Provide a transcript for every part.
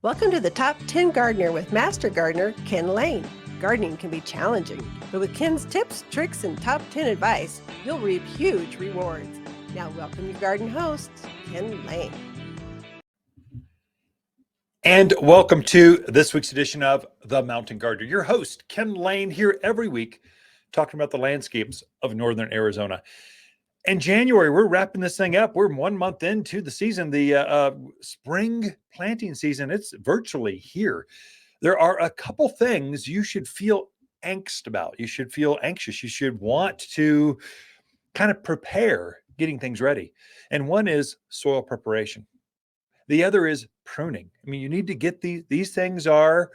Welcome to the Top 10 Gardener with Master Gardener Ken Lain. Gardening can be challenging, but with Ken's tips, tricks, and top 10 advice, you'll reap huge rewards. Now, welcome your garden host, Ken Lain. And welcome to this week's edition of The Mountain Gardener. Your host, Ken Lain, here every week talking about the landscapes of northern Arizona. In January, we're wrapping this thing up. We're 1 month into the season, the spring planting season. It's virtually here. There are a couple things you should feel angst about. You should feel anxious. You should want to kind of prepare getting things ready. And one is soil preparation. The other is pruning. I mean, you need to get these things are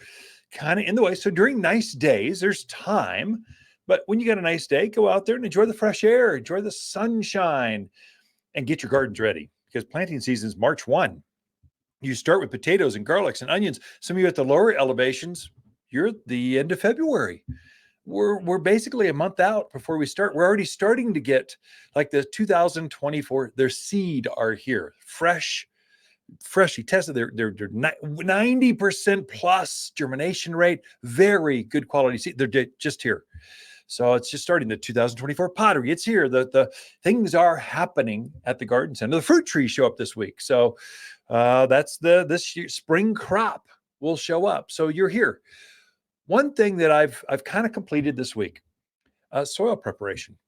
kind of in the way. So during nice days, there's time. But when you got a nice day, go out there and enjoy the fresh air, enjoy the sunshine, and get your gardens ready. Because planting season is March 1. You start with potatoes and garlics and onions. Some of you at the lower elevations, you're at the end of February. We're basically a month out before we start. We're already starting to get like the 2024, their seed are here, freshly tested. They're 90% plus germination rate, very good quality seed. They're just here. So it's just starting the 2024 pottery. It's here. The things are happening at the garden center. The fruit trees show up this week. So that's this year, spring crop will show up. So you're here. One thing that I've kind of completed this week, soil preparation.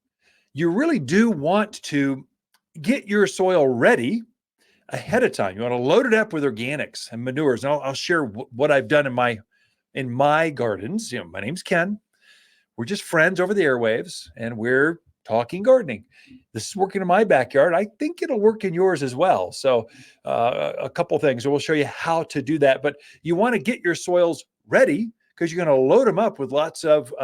You really do want to get your soil ready ahead of time. You want to load it up with organics and manures. And I'll share what I've done in my gardens. You know, my name's Ken. We're just friends over the airwaves, and we're talking gardening. This is working in my backyard. I think it'll work in yours as well. So a couple things. We'll show you how to do that. But you want to get your soils ready because you're going to load them up with lots of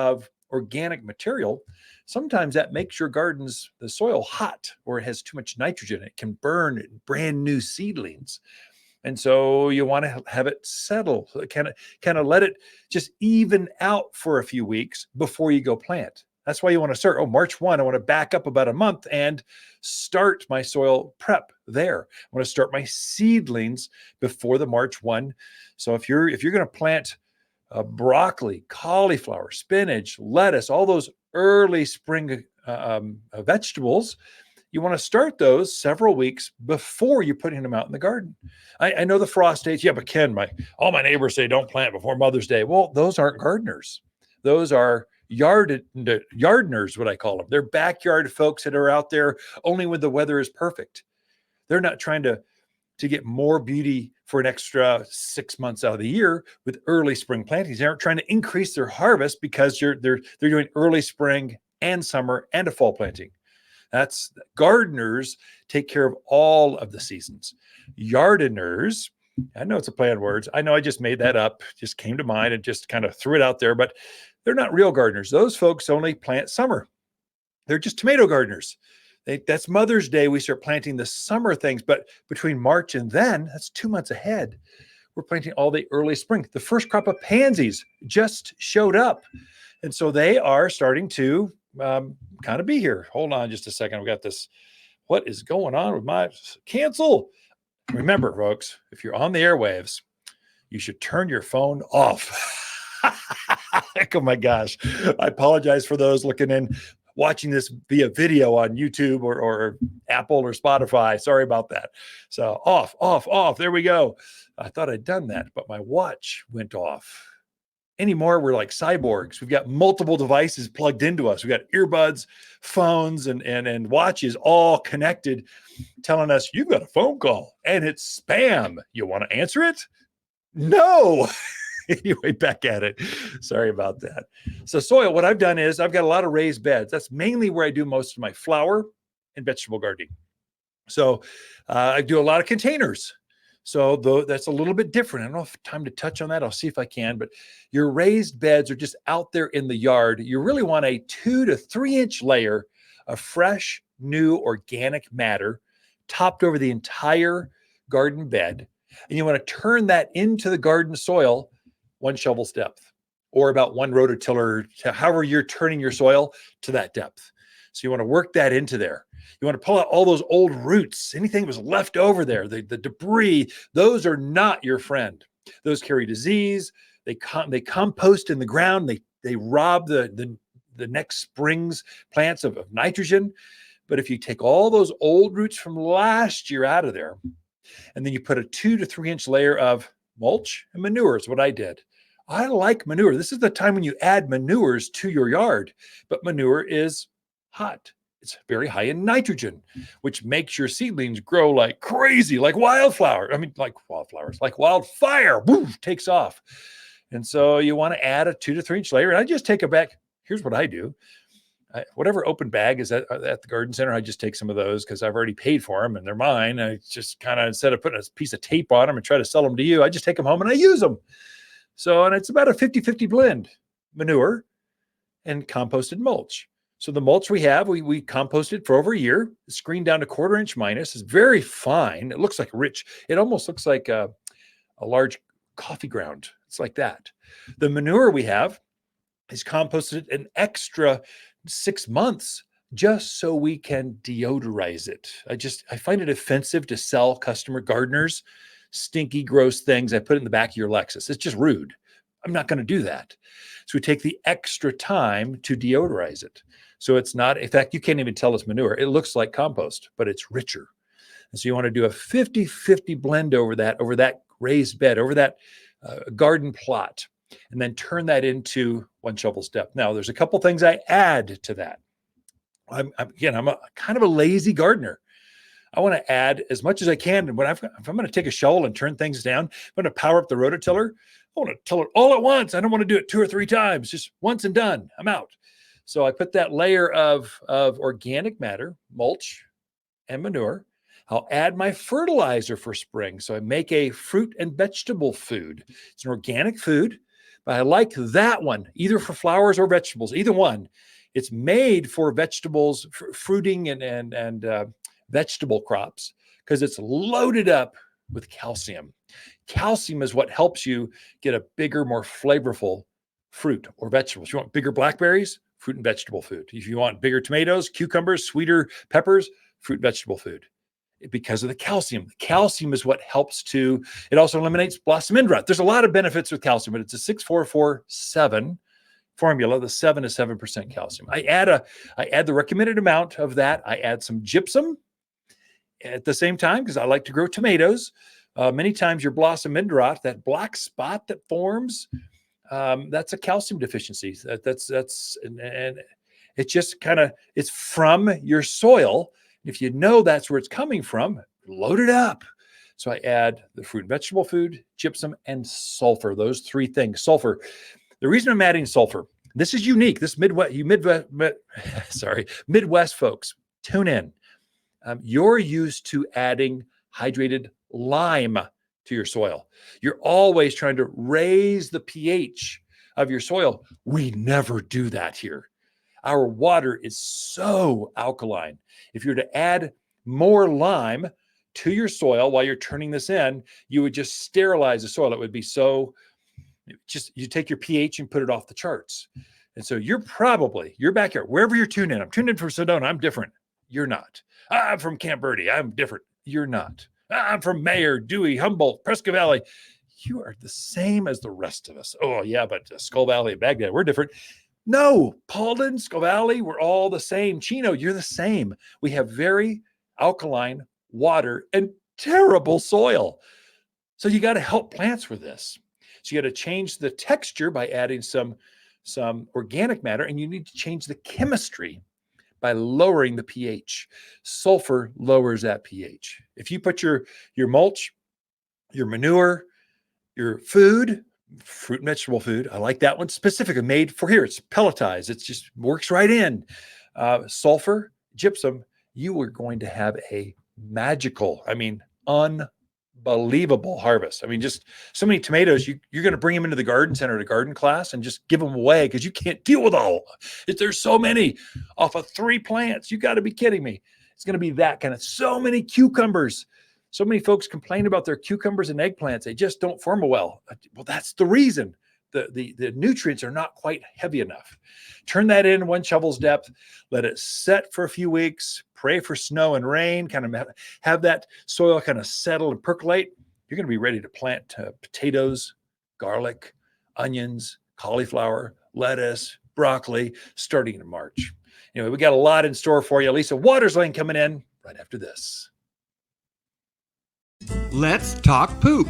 organic material. Sometimes that makes your gardens, the soil hot, or it has too much nitrogen. It can burn brand new seedlings. And so you want to have it settle, kind of let it just even out for a few weeks before you go plant. That's why you want to start, March 1, I want to back up about a month and start my soil prep there. I want to start my seedlings before the March 1. So if you're going to plant broccoli, cauliflower, spinach, lettuce, all those early spring vegetables, you want to start those several weeks before you're putting them out in the garden. I know the frost dates. Yeah, but Ken, all my neighbors say don't plant before Mother's Day. Well, those aren't gardeners. Those are yardners, what I call them. They're backyard folks that are out there only when the weather is perfect. They're not trying to get more beauty for an extra 6 months out of the year with early spring plantings. They aren't trying to increase their harvest because they're doing early spring and summer and a fall planting. That's gardeners take care of all of the seasons. Yardiners, I know it's a play on words. I know I just made that up, just came to mind and just kind of threw it out there, but they're not real gardeners. Those folks only plant summer. They're just tomato gardeners. That's Mother's Day. We start planting the summer things, but between March and then, that's 2 months ahead. We're planting all the early spring. The first crop of pansies just showed up. And so they are starting to kind of be here. Hold on just a second. I've got this. What is going on with my cancel? Remember, folks, if you're on the airwaves, you should turn your phone off. Oh my gosh. I apologize for those watching this via video on YouTube or Apple or Spotify. Sorry about that. So off. There we go. I thought I'd done that, but my watch went off. Anymore, we're like cyborgs. We've got multiple devices plugged into us. We've got earbuds, phones, and watches all connected, telling us you've got a phone call and it's spam. You want to answer it? No. Anyway, back at it. Sorry about that. So soil, what I've done is I've got a lot of raised beds. That's mainly where I do most of my flower and vegetable gardening. So I do a lot of containers. So that's a little bit different. I don't know if time to touch on that. I'll see if I can, but your raised beds are just out there in the yard. You really want a 2 to 3 inch layer of fresh, new organic matter topped over the entire garden bed. And you want to turn that into the garden soil 1 shovel's depth, or about 1 rototiller, however you're turning your soil to that depth. So you want to work that into there. You want to pull out all those old roots, anything that was left over there, the debris. Those are not your friend. Those carry disease. They compost in the ground. They rob the next spring's plants of nitrogen. But if you take all those old roots from last year out of there, and then you put a 2 to 3 inch layer of mulch and manure is what I did. I like manure. This is the time when you add manures to your yard, but manure is hot. It's very high in nitrogen, which makes your seedlings grow like crazy, like wildflower. I mean, like wildflowers, like wildfire, woof, takes off. And so you want to add a 2 to 3 inch layer. And I just take it back. Here's what I do. Whatever open bag is at the garden center, I just take some of those because I've already paid for them and they're mine. I just kind of, instead of putting a piece of tape on them and try to sell them to you, I just take them home and I use them. So, and it's about a 50-50 blend, manure and composted mulch. So the mulch we have, we composted for over a year, screened down to 1/4 inch minus. It's very fine. It looks like rich. It almost looks like a large coffee ground. It's like that. The manure we have is composted an extra 6 months just so we can deodorize it. I find it offensive to sell customer gardeners stinky, gross things I put in the back of your Lexus. It's just rude. I'm not going to do that. So we take the extra time to deodorize it. So it's not, in fact, you can't even tell it's manure. It looks like compost, but it's richer. And so you want to do a 50-50 blend over that raised bed, over that garden plot, and then turn that into 1 shovel step. Now, there's a couple things I add to that. I'm a kind of a lazy gardener. I want to add as much as I can. And if I'm going to take a shovel and turn things down, I'm going to power up the rototiller. I want to till it all at once. I don't want to do it 2 or 3 times, just once and done. I'm out. So I put that layer of organic matter, mulch and manure. I'll add my fertilizer for spring. So I make a fruit and vegetable food. It's an organic food, but I like that one, either for flowers or vegetables, either one. It's made for vegetables, fruiting and vegetable crops, because it's loaded up with calcium. Calcium is what helps you get a bigger, more flavorful fruit or vegetables. If you want bigger blackberries, fruit and vegetable food. If you want bigger tomatoes, cucumbers, sweeter peppers, fruit, vegetable food. Because of the calcium. The calcium is what helps it also eliminates blossom end rot. There's a lot of benefits with calcium, but it's a 6-4-4-7 formula. The 7 is 7% calcium. I add the recommended amount of that. I add some gypsum at the same time because I like to grow tomatoes. Many times your blossom end rot, that black spot that forms, that's a calcium deficiency. And it's just it's from your soil. If you know that's where it's coming from, load it up. So I add the fruit and vegetable food, gypsum, and sulfur. Those 3 things. Sulfur. The reason I'm adding sulfur, this is unique. This Midwest folks, tune in. You're used to adding hydrated lime to your soil. You're always trying to raise the pH of your soil. We never do that here. Our water is so alkaline. If you're to add more lime to your soil while you're turning this in, you would just sterilize the soil. It would be you take your pH and put it off the charts. And so your backyard, wherever you're tuned in, I'm tuned in from Sedona, I'm different. You're not. I'm from Camp Verde, I'm different. You're not. I'm from Mayer, Dewey, Humboldt, Prescott Valley. You are the same as the rest of us. Oh yeah, but Skull Valley, Baghdad, we're different. No, Paulden, Skull Valley, we're all the same. Chino, you're the same. We have very alkaline water and terrible soil. So you got to help plants with this. So you got to change the texture by adding some organic matter, and you need to change the chemistry by lowering the pH. Sulfur lowers that pH. If you put your mulch, your manure, your food, fruit and vegetable food, I like that one specifically made for here. It's pelletized. It just works right in. Sulfur, gypsum, you are going to have a magical, unbelievable harvest. Just so many tomatoes, you're going to bring them into the garden center to garden class and just give them away because you can't deal with all. There's so many off of 3 plants. You got to be kidding me. It's going to be that kind of, so many cucumbers. So many folks complain about their cucumbers and eggplants. They just don't form well. Well, that's the reason. The nutrients are not quite heavy enough. Turn that in 1 shovel's depth. Let it set for a few weeks. Pray for snow and rain. Kind of have that soil kind of settle and percolate. you're going to be ready to plant potatoes, garlic, onions, cauliflower, lettuce, broccoli, starting in March. Anyway, we got a lot in store for you. Lisa Watersling coming in right after this. Let's talk poop.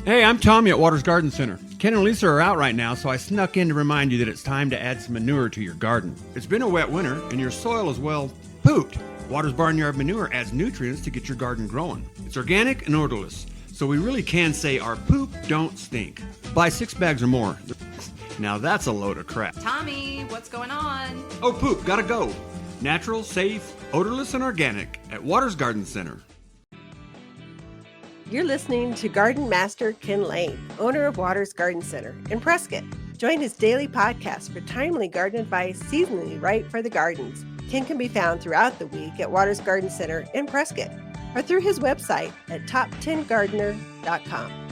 Hey, I'm Tommy at Waters Garden Center. Ken and Lisa are out right now, so I snuck in to remind you that it's time to add some manure to your garden. It's been a wet winter, and your soil is, well, pooped. Waters Barnyard Manure adds nutrients to get your garden growing. It's organic and odorless, so we really can say our poop don't stink. Buy 6 bags or more. Now that's a load of crap. Tommy, what's going on? Oh, poop, gotta go. Natural, safe, odorless, and organic at Waters Garden Center. You're listening to Garden Master Ken Lain, owner of Waters Garden Center in Prescott. Join his daily podcast for timely garden advice seasonally right for the gardens. Ken can be found throughout the week at Waters Garden Center in Prescott or through his website at top10gardener.com.